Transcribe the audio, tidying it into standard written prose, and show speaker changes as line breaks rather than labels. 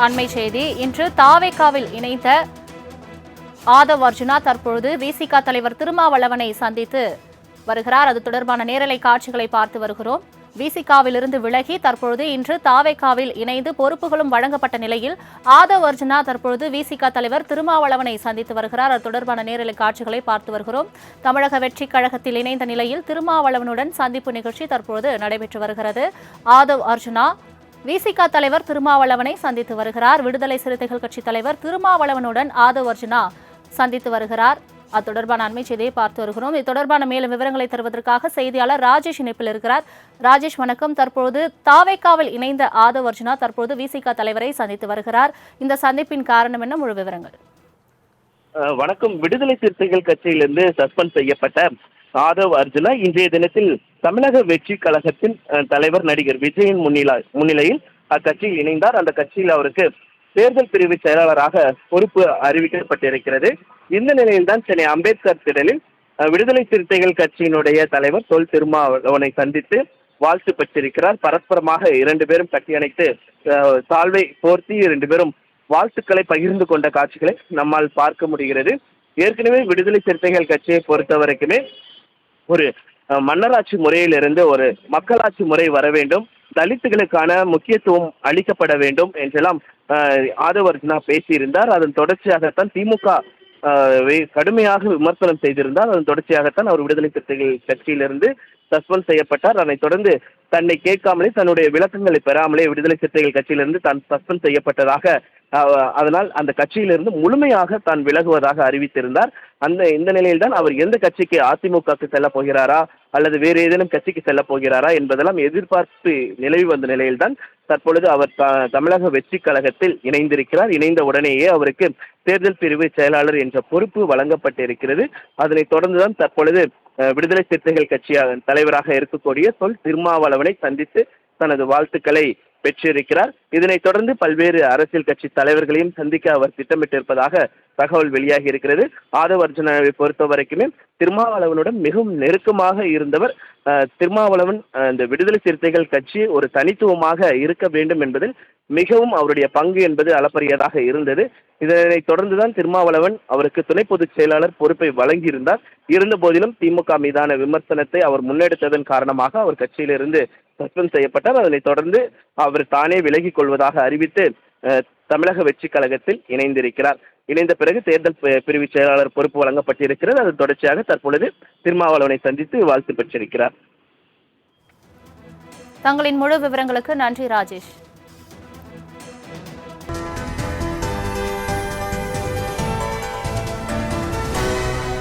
அண்மை செய்தி. இன்று தாவேகாவில் இணைந்த ஆதவ் அர்ஜுனா தற்பொழுது விசிக தலைவர் திருமாவளவனை சந்தித்து வருகிறார். அது தொடர்பான நேரலை காட்சிகளை பார்த்து வருகிறோம். விசிகாவிலிருந்து விலகி தற்பொழுது இன்று தாவேகாவில் இணைந்து பொறுப்புகளும் வழங்கப்பட்ட நிலையில் ஆதவ் அர்ஜுனா தற்பொழுது விசிக தலைவர் திருமாவளவனை சந்தித்து வருகிறார். அது தொடர்பான நேரலை காட்சிகளை பார்த்து வருகிறோம். தமிழக வெற்றி கழகத்தில் இணைந்த நிலையில் திருமாவளவனுடன் சந்திப்பு நிகழ்ச்சி தற்பொழுது நடைபெற்று வருகிறது. ஆதவ் அர்ஜுனா விசிக தலைவர் திருமாவளவனை சந்தித்து வருகிறார். விடுதலை சிறுத்தைகள் கட்சி தலைவர் திருமாவளவனுடன் ஆதவ் அர்ஜுனா சந்தித்து வருகிறார். அது தொடர்பான அண்மை செய்தியை பார்த்து வருகிறோம். இது தொடர்பான மேலும் விவரங்களை தருவதற்காக செய்தியாளர் ராஜேஷ் இணைப்பில் இருக்கிறார். ராஜேஷ் வணக்கம். தற்பொழுது தாவேகாவில் இணைந்த ஆதவ் அர்ஜுனா தற்போது விசிக தலைவரை சந்தித்து வருகிறார். இந்த சந்திப்பின் காரணம் என்ன? முழு விவரங்கள்.
வணக்கம். விடுதலை சிறுத்தைகள் கட்சியிலிருந்து சஸ்பெண்ட் செய்யப்பட்ட ஆதவ் அர்ஜுனா இன்றைய தினத்தில் தமிழக வெற்றி கழகத்தின் தலைவர் நடிகர் விஜயின் முன்னிலையில் அக்கட்சியில் இணைந்தார். அந்த கட்சியில் அவருக்கு தேர்தல் பிரிவு செயலாளராக பொறுப்பு அறிவிக்கப்பட்டிருக்கிறது. இந்த நிலையில்தான் சென்னை அம்பேத்கர் திடலில் விடுதலை சிறுத்தைகள் கட்சியினுடைய தலைவர் தொல் திருமாவளவனை சந்தித்து வாழ்த்து பெற்றிருக்கிறார். பரஸ்பரமாக இரண்டு பேரும் கட்டியணைத்து சால்வை போர்த்தி இரண்டு பேரும் வாழ்த்துக்களை பகிர்ந்து கொண்ட காட்சிகளை நம்மால் பார்க்க முடிகிறது. ஏற்கனவே விடுதலை சிறுத்தைகள் கட்சியை பொறுத்த வரைக்குமே ஒரு மன்னராட்சி முறையிலிருந்து ஒரு மக்களாட்சி முறை வர வேண்டும், தலித்துகளுக்கான முக்கியத்துவம் அளிக்கப்பட வேண்டும் என்றெல்லாம் ஆதவ் அர்ஜுனா பேசியிருந்தார். அதன் தொடர்ச்சியாகத்தான் திமுக கடுமையாக விமர்சனம் செய்திருந்தார். அதன் தொடர்ச்சியாகத்தான் அவர் விடுதலை சிறுத்தைகள் கட்சியிலிருந்து சஸ்பெண்ட் செய்யப்பட்டார். அதனைத் தொடர்ந்து தன்னை கேட்காமலே தன்னுடைய விளக்கங்களை பெறாமலே விடுதலை சிறுத்தைகள் கட்சியிலிருந்து தான் சஸ்பெண்ட் செய்யப்பட்டதாக, அதனால் அந்த கட்சியிலிருந்து முழுமையாக தான் விலகுவதாக அறிவித்திருந்தார். இந்த நிலையில்தான் அவர் எந்த கட்சிக்கு, அதிமுகவுக்கு செல்ல போகிறாரா அல்லது வேறு ஏதேனும் கட்சிக்கு செல்ல போகிறாரா என்பதெல்லாம் எதிர்பார்ப்பு நிலவி வந்த நிலையில்தான் தற்பொழுது அவர் தமிழக வெற்றி கழகத்தில் இணைந்திருக்கிறார். இணைந்த உடனேயே அவருக்கு தேர்தல் பிரிவு செயலாளர் என்ற பொறுப்பு வழங்கப்பட்டிருக்கிறது. அதனைத் தொடர்ந்துதான் தற்பொழுது விடுதலை சிறுத்தைகள் கட்சி தலைவராக இருக்கக்கூடிய தொல் திருமாவளவனை சந்தித்து தனது வாழ்த்துக்களை பெற்றிருக்கிறார். இதனைத் தொடர்ந்து பல்வேறு அரசியல் கட்சி தலைவர்களையும் சந்திக்க அவர் திட்டமிட்டிருப்பதாக தகவல் வெளியாகி இருக்கிறது. ஆதவ் அர்ஜுனாவை பொறுத்த வரைக்குமே திருமாவளவனுடன் மிகவும் நெருக்கமாக இருந்தவர். திருமாவளவன் இந்த விடுதலை சிறுத்தைகள் கட்சி ஒரு தனித்துவமாக இருக்க வேண்டும் என்பதில் மிகவும் அவருடைய பங்கு என்பது அளப்பரியதாக இருந்தது. இதனைத் தொடர்ந்துதான் திருமாவளவன் அவருக்கு துணை பொதுச் செயலாளர் பொறுப்பை வழங்கியிருந்தார். இருந்த போதிலும் திமுக மீதான விமர்சனத்தை அவர் முன்னெடுத்ததன் காரணமாக அவர் கட்சியிலிருந்து சஸ்பெண்ட் செய்யப்பட்டார். அதனைத் தொடர்ந்து அவர் தானே விலகிக் கொள்வதாக அறிவித்து தமிழக வெற்றி கழகத்தில் இணைந்திருக்கிறார். இணைந்த பிறகு தேர்தல் பிரிவு செயலாளர் பொறுப்பு வழங்கப்பட்டிருக்கிறது. அதன் தொடர்ச்சியாக தற்பொழுது திருமாவளவனை சந்தித்து வாழ்த்து பெற்றிருக்கிறார்.
தங்களின் முழு விவரங்களுக்கு நன்றி ராஜேஷ்.